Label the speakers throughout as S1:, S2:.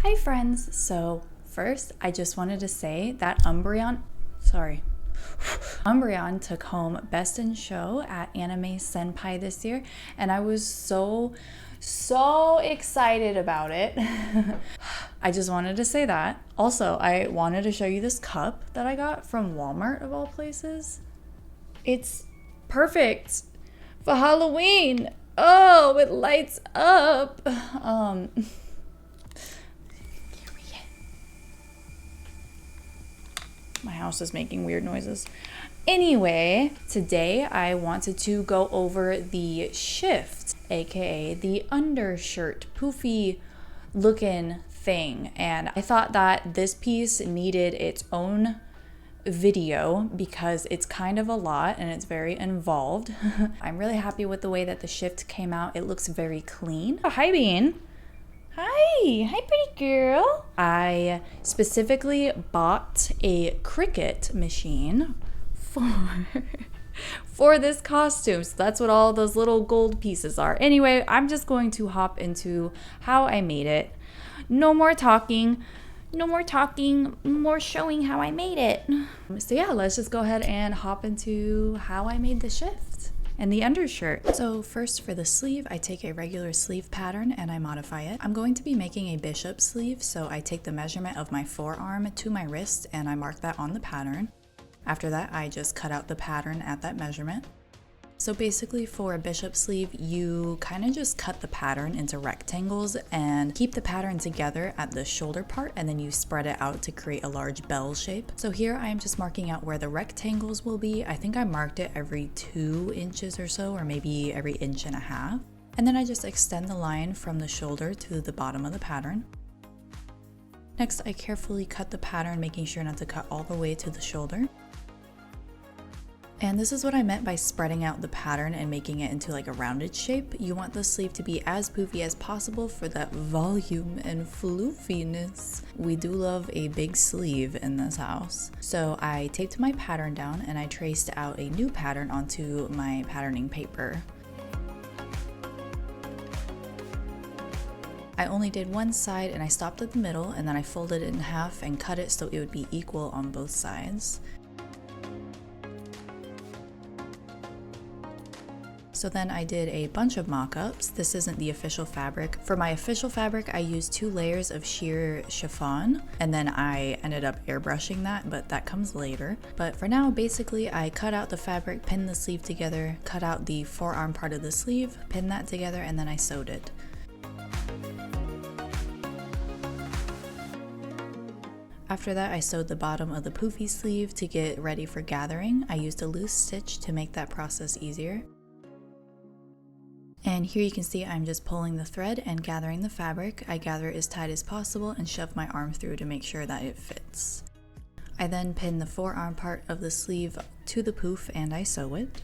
S1: Hi friends, so first I just wanted to say that Umbreon took home Best in Show at Anime Senpai this year, and I was so excited about it. I just wanted to say that. Also, I wanted to show you this cup that I got from Walmart of all places. It's perfect for Halloween. Oh, it lights up. My house is making weird noises. Anyway, today I wanted to go over the shift, aka the undershirt, poofy looking thing. And I thought that this piece needed its own video because it's kind of a lot and it's very involved. I'm really happy with the way that the shift came out. It looks very clean. Oh, hi, Bean. Hi, pretty girl. I specifically bought a Cricut machine for this costume. So that's what all those little gold pieces are. Anyway, I'm just going to hop into how I made it. No more talking, more showing how I made it. So yeah, let's just go ahead and hop into how I made the shift and the undershirt. So first for the sleeve, I take a regular sleeve pattern and I modify it. I'm going to be making a bishop sleeve, so I take the measurement of my forearm to my wrist and I mark that on the pattern. After that, I just cut out the pattern at that measurement. So basically for a bishop sleeve, you kind of just cut the pattern into rectangles and keep the pattern together at the shoulder part, and then you spread it out to create a large bell shape. So here I am just marking out where the rectangles will be. I think I marked it every 2 inches or so, or maybe every 1.5 inches. And then I just extend the line from the shoulder to the bottom of the pattern. Next, I carefully cut the pattern, making sure not to cut all the way to the shoulder. And this is what I meant by spreading out the pattern and making it into like a rounded shape. You want the sleeve to be as poofy as possible for that volume and floofiness. We do love a big sleeve in this house. So I taped my pattern down and I traced out a new pattern onto my patterning paper. I only did one side and I stopped at the middle, and then I folded it in half and cut it so it would be equal on both sides. So then I did a bunch of mock-ups. This isn't the official fabric. For my official fabric, I used 2 layers of sheer chiffon, and then I ended up airbrushing that, but that comes later. But for now, basically, I cut out the fabric, pinned the sleeve together, cut out the forearm part of the sleeve, pinned that together, and then I sewed it. After that, I sewed the bottom of the poofy sleeve to get ready for gathering. I used a loose stitch to make that process easier. And here you can see I'm just pulling the thread and gathering the fabric. I gather it as tight as possible and shove my arm through to make sure that it fits. I then pin the forearm part of the sleeve to the poof and I sew it.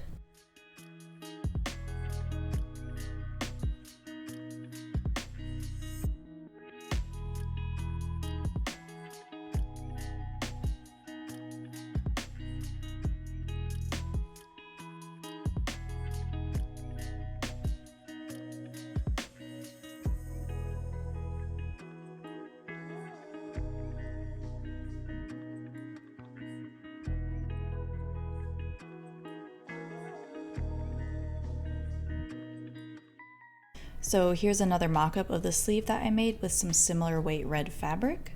S1: So here's another mock-up of the sleeve that I made with some similar weight red fabric.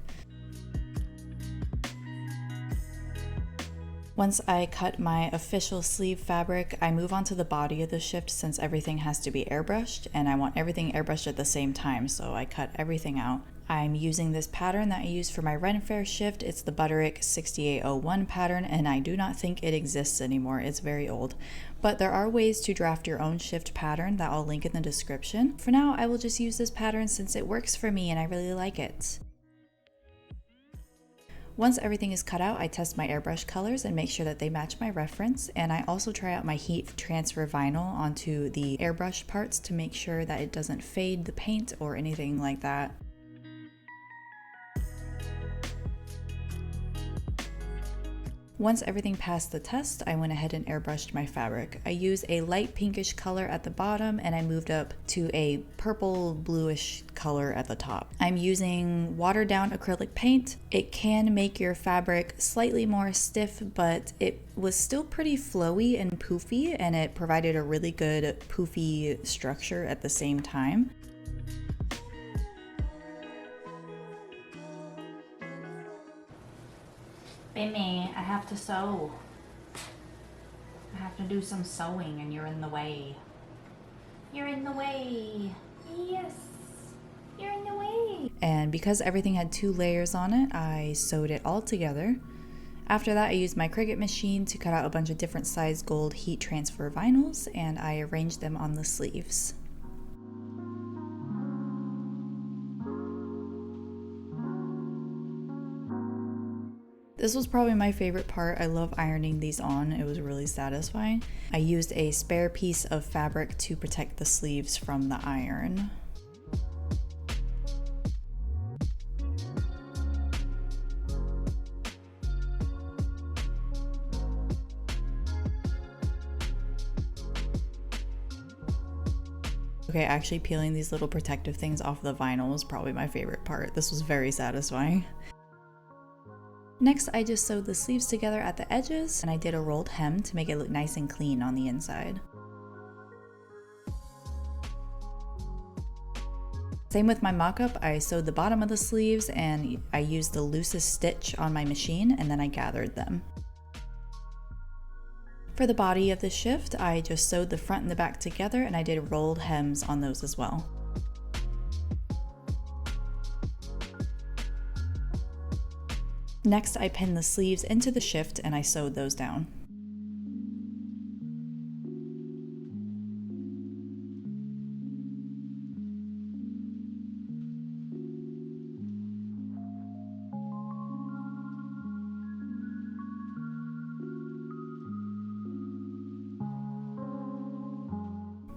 S1: Once I cut my official sleeve fabric, I move on to the body of the shift since everything has to be airbrushed, and I want everything airbrushed at the same time, so I cut everything out. I'm using this pattern that I used for my Ren Fair shift. It's the Butterick 6801 pattern, and I do not think it exists anymore. It's very old. But there are ways to draft your own shift pattern that I'll link in the description. For now, I will just use this pattern since it works for me and I really like it. Once everything is cut out, I test my airbrush colors and make sure that they match my reference, and I also try out my heat transfer vinyl onto the airbrush parts to make sure that it doesn't fade the paint or anything like that. Once everything passed the test, I went ahead and airbrushed my fabric. I used a light pinkish color at the bottom and I moved up to a purple bluish color at the top. I'm using watered down acrylic paint. It can make your fabric slightly more stiff, but it was still pretty flowy and poofy, and it provided a really good poofy structure at the same time. Bimmy, I have to sew. I have to do some sewing and you're in the way. You're in the way. Yes, you're in the way. And because everything had 2 layers on it, I sewed it all together. After that, I used my Cricut machine to cut out a bunch of different size gold heat transfer vinyls, and I arranged them on the sleeves. This was probably my favorite part. I love ironing these on. It was really satisfying. I used a spare piece of fabric to protect the sleeves from the iron. Okay, actually peeling these little protective things off the vinyl was probably my favorite part. This was very satisfying. Next, I just sewed the sleeves together at the edges, and I did a rolled hem to make it look nice and clean on the inside. Same with my mock-up, I sewed the bottom of the sleeves and I used the loosest stitch on my machine, and then I gathered them. For the body of the shift, I just sewed the front and the back together, and I did rolled hems on those as well. Next, I pinned the sleeves into the shift and I sewed those down.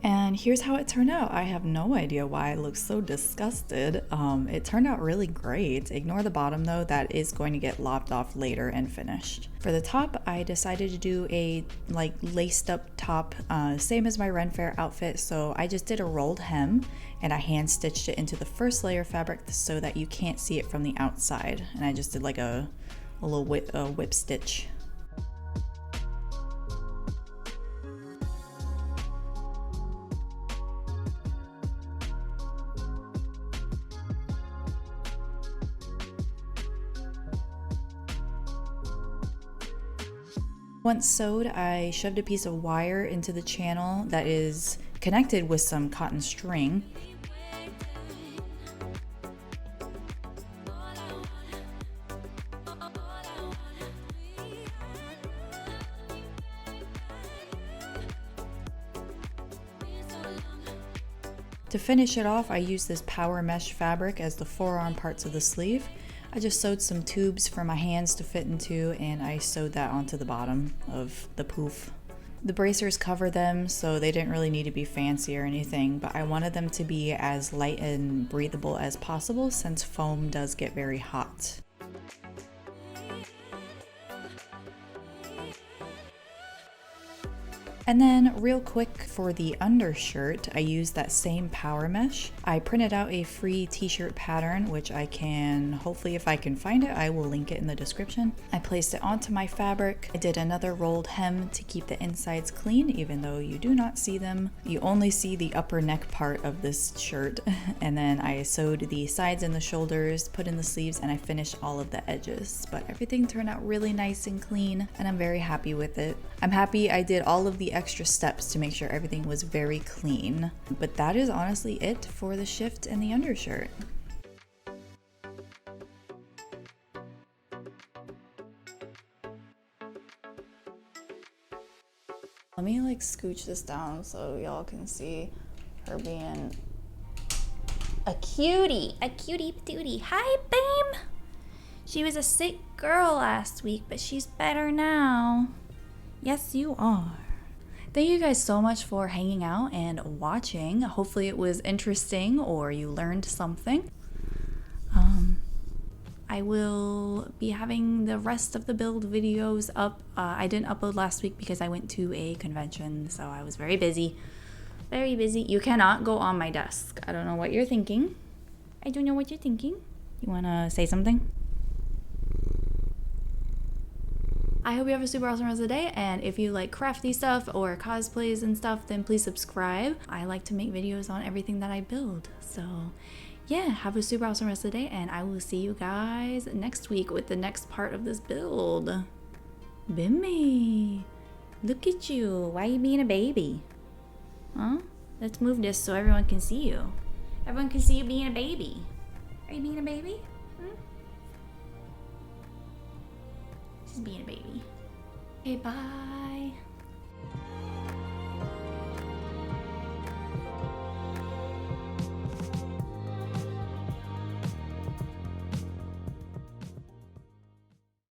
S1: And here's how it turned out. I have no idea why it looks so disgusted. It turned out really great. Ignore the bottom though, that is going to get lopped off later and finished. For the top, I decided to do a laced up top, same as my Ren Fair outfit. So I just did a rolled hem and I hand stitched it into the first layer of fabric so that you can't see it from the outside. And I just did like a little whip stitch. Once sewed, I shoved a piece of wire into the channel that is connected with some cotton string. To finish it off, I used this Powermesh fabric as the forearm parts of the sleeve. I just sewed some tubes for my hands to fit into, and I sewed that onto the bottom of the poof. The bracers cover them, so they didn't really need to be fancy or anything, but I wanted them to be as light and breathable as possible since foam does get very hot. And then real quick for the undershirt, I used that same Powermesh. I printed out a free t-shirt pattern, which I can, hopefully if I can find it, I will link it in the description. I placed it onto my fabric. I did another rolled hem to keep the insides clean, even though you do not see them. You only see the upper neck part of this shirt. And then I sewed the sides and the shoulders, put in the sleeves, and I finished all of the edges. But everything turned out really nice and clean, and I'm very happy with it. I'm happy I did all of the extra steps to make sure everything was very clean. But that is honestly it for the shift and the undershirt. Let me scooch this down so y'all can see her being a cutie patootie. Hi, babe! She was a sick girl last week, but she's better now. Yes, you are. Thank you guys so much for hanging out and watching. Hopefully it was interesting or you learned something. I will be having the rest of the build videos up. I didn't upload last week because I went to a convention, so I was very busy. Very busy. You cannot go on my desk. I don't know what you're thinking. I don't know what you're thinking. You want to say something? I hope you have a super awesome rest of the day, and if you like crafty stuff or cosplays and stuff, then please subscribe. I like to make videos on everything that I build. So yeah, have a super awesome rest of the day, and I will see you guys next week with the next part of this build. Bimmy, look at you. Why are you being a baby? Huh? Let's move this so everyone can see you. Everyone can see you being a baby. Are you being a baby? She's being a baby. Okay, bye.